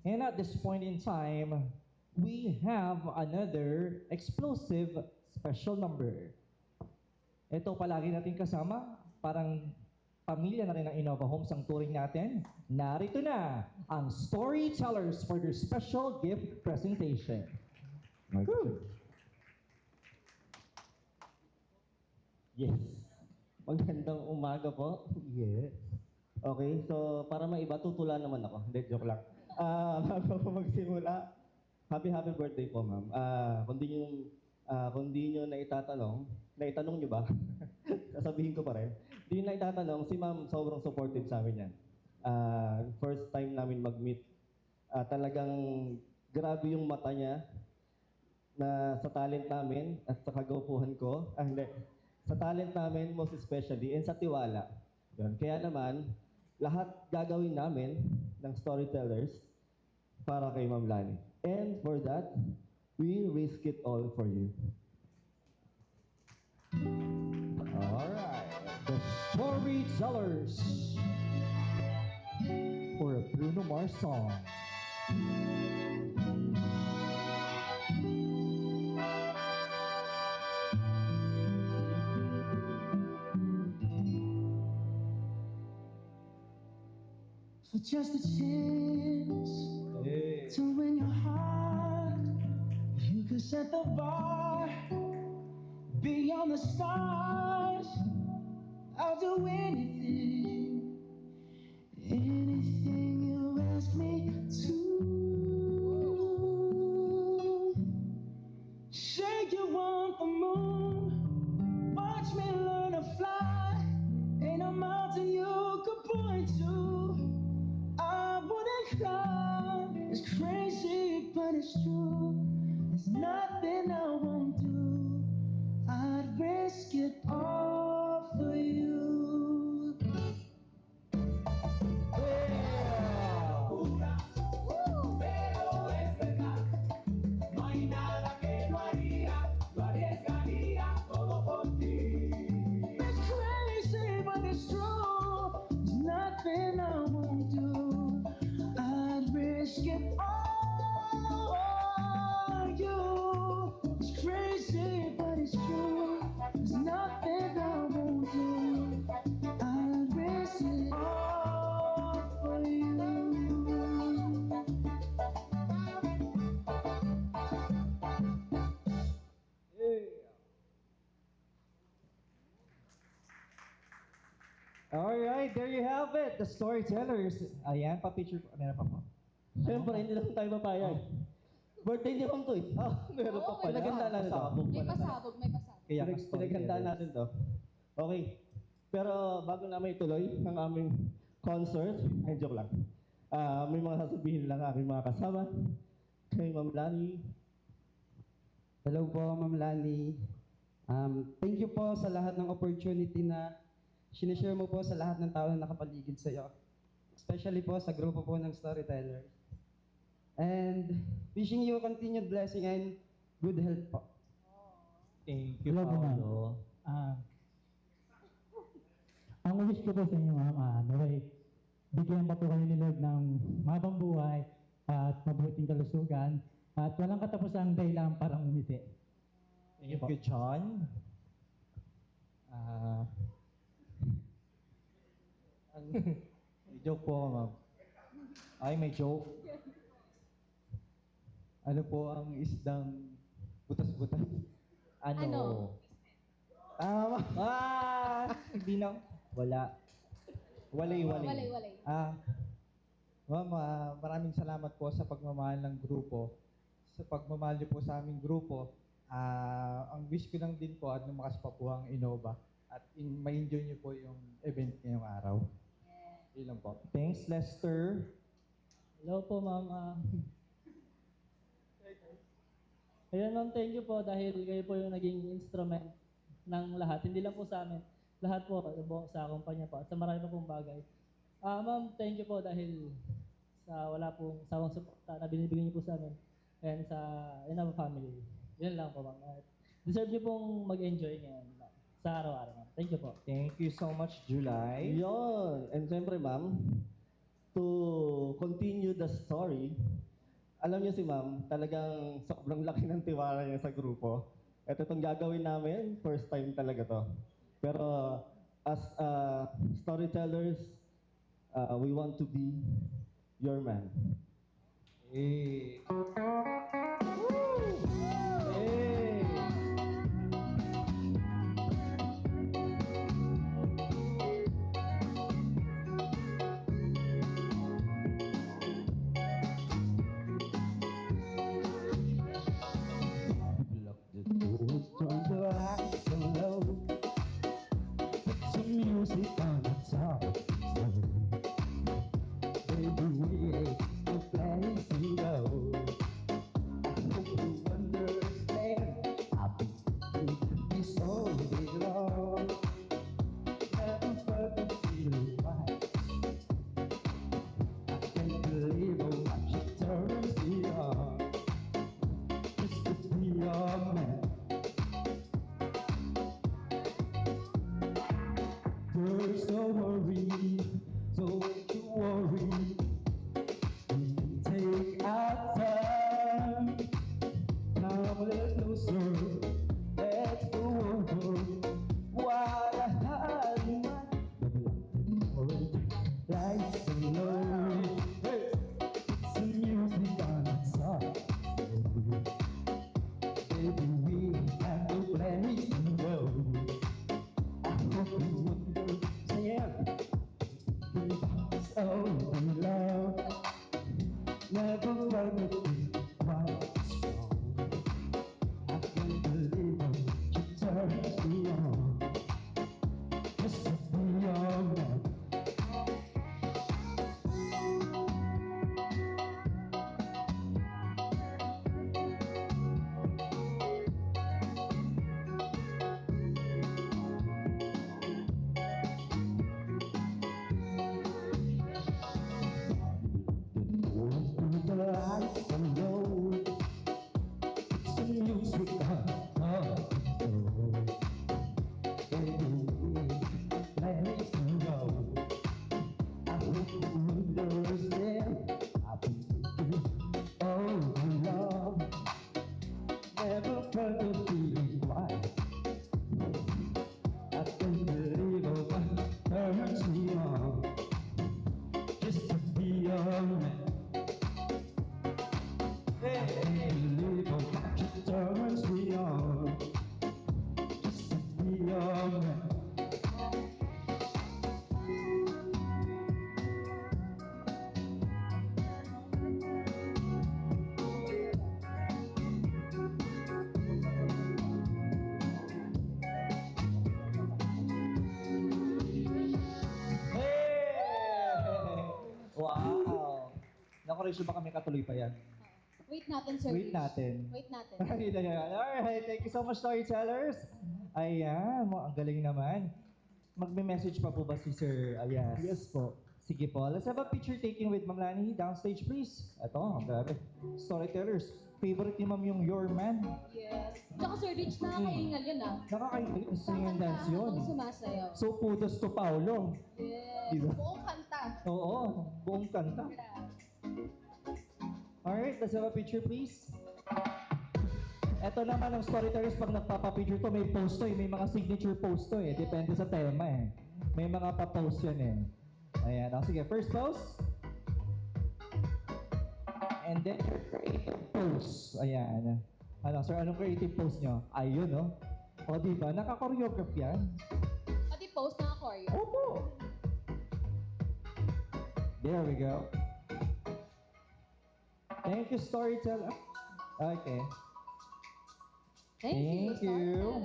And at this point in time, we have another explosive special number. Ito palagi natin kasama, parang pamilya na rin ng Innova Homes ang touring natin. Narito na ang storytellers for their special gift presentation. Woo! Yes. Magandang umaga po. Yes. Okay, so para maiba, tutula naman ako. Hindi, joke lang. Bago ko magsimula, happy birthday po, ma'am. Kung di nyo naitanong nyo ba? Sasabihin ko pa rin. Di nyo naitatanong, si ma'am sobrang supportive sa amin yan. First time namin mag-meet. Talagang grabe yung mata niya na sa talent namin at sa kagwapuhan ko. Hindi. Sa talent namin, most especially, and sa tiwala. Yun. Kaya naman, lahat gagawin namin ng storytellers para kay Ma'am Lani. And for that, we risk it all for you. Alright. The storytellers for a Bruno Mars song. For just a chance to win your heart, you could set the bar beyond the stars. I'll do anything, anything you ask me to. Say you want the moon, watch me learn to fly. Ain't a mountain you could point to I wouldn't climb. It's crazy, but it's true. There's nothing I won't do. I'd risk it all for you. Pero es verdad, no hay nada que no haría, lo arriesgaría todo por ti. It's crazy, but it's true. There's nothing I won't do. I'd risk it all for you. It's crazy, but it's true. There's nothing I won't do. I'd risk it all for you. Alright, there you have it. The storytellers. Ayan, pa-picture. Meron pa po. Siyempre, hindi lang tayo papayag. Birthday niya pang to eh. Meron pa pala. Pinagandaan natin to. May pasabog, may pasabog. Kaya Pinagandaan natin to. Okay. Pero bago namin ituloy ang aming concert, ay joke lang. May mga sasabihin lang aking mga kasama. Kay Ma'am Lani. Hello po, Ma'am Lani. Thank you po sa lahat ng opportunity na sinishare mo po sa lahat ng tao na nakapaligid sa iyo. Especially po sa grupo po ng storytellers. And wishing you continued blessing and good health po. Thank you, Hello po, ma'am. Paolo. Ang wish ko po sa inyo, ma'am, naway bigyan pa po kayo ni Lord ng mabang buhay at mabuting kalusugan at walang katapusang dahilan para umiti. Thank you, John. May joke po ako, ma'am. Ay, may joke. Ano po ang isdang butas-butas? Ano? Tama. Hindi na. Wala. Walay. Walay. Ma'am, maraming salamat po sa pagmamahal ng grupo. Sa pagmamahal niyo po sa aming grupo, ang wish ko lang din po at lumakas pa po ang Innova at ma-enjoy niyo po yung event ngayong araw. Yun lang po. Thanks, Lester. Hello po, ma'am. Ayun, ma'am, thank you po dahil kayo po yung naging instrument ng lahat. Hindi lang po sa amin. Lahat po sa kumpanya po at sa marami pa pong bagay. Ma'am, thank you po dahil sa wala pong sawang suporta na binibigyan niyo po sa amin and sa Innova family. Yun lang po, ma'am. At deserve niyo pong mag-enjoy ngayon, ma'am, sa araw-araw, ma'am. Thank you po. Thank you so much, July. Yun. And siyempre, ma'am, to continue the story, alam niyo si ma'am, talagang sobrang laki ng tiwala niya sa grupo. Ito itong gagawin namin, first time talaga to. Pero as storytellers, we want to be your man. Hey. Hey. Lock the doors, turn the lights on low. Put some music on the top. Baby, we ain't no place to go. I hope you understand. I've been waiting this all day long. Never felt the feeling right. I can't believe how much it turns me on. Just to be your man. There's no worry, don't you worry. We can take our time. Come let's closer, let's go over what I had in mind. Lights are low, hey, put some music on the top. Baby, we have no place to go. I hope you understand. It's all in love. Never felt it quite strong. I can't believe how she turns me on. Just to be your man. The lights on low. Put some music on. Baby, let's go. I hope you understand. I've been thinking all along. Never felt a feeling quite. I can't believe how much turns me on. Just to be your man. I can't believe how much it turns me on. Just to be your man. Hey! Wow! Naku, ba kami katuloy pa yan? Wait natin, Sir Wait Rich. natin. Wait natin. Nakita niyo yan. Alright, thank you so much, storytellers. Ayan, ang galing naman. Magme-message pa po ba si Sir Alias? Yes po. Sige po. Let's have a picture taking with Ma'am Lani. Downstage, please. Ito, ang grabe. Storytellers. Favorite ni Ma'am yung Your Man. Yes. Tsaka, Sir Rich, nakakaingal yun ah. Nakakainis sing and dance yun. Habang sumasayaw. So, kudos to Paolo. Yes. Diba? Buong kanta. Oo, buong kanta. Alright, let's have a picture, please. Ito naman ang storytellers, pag nagpapapicture to, may post to eh. May mga signature post to eh. Depende sa tema eh. May mga pa-post yan eh. Ayan, o sige, first pose. And then your creative pose. Ayan. Ano, sir, anong creative pose nyo? Ayun, no? O, diba? Naka-choreograph yan. Pati post na choreo. Opo. There we go. Thank you, storyteller. Okay. Thank you. Thank you.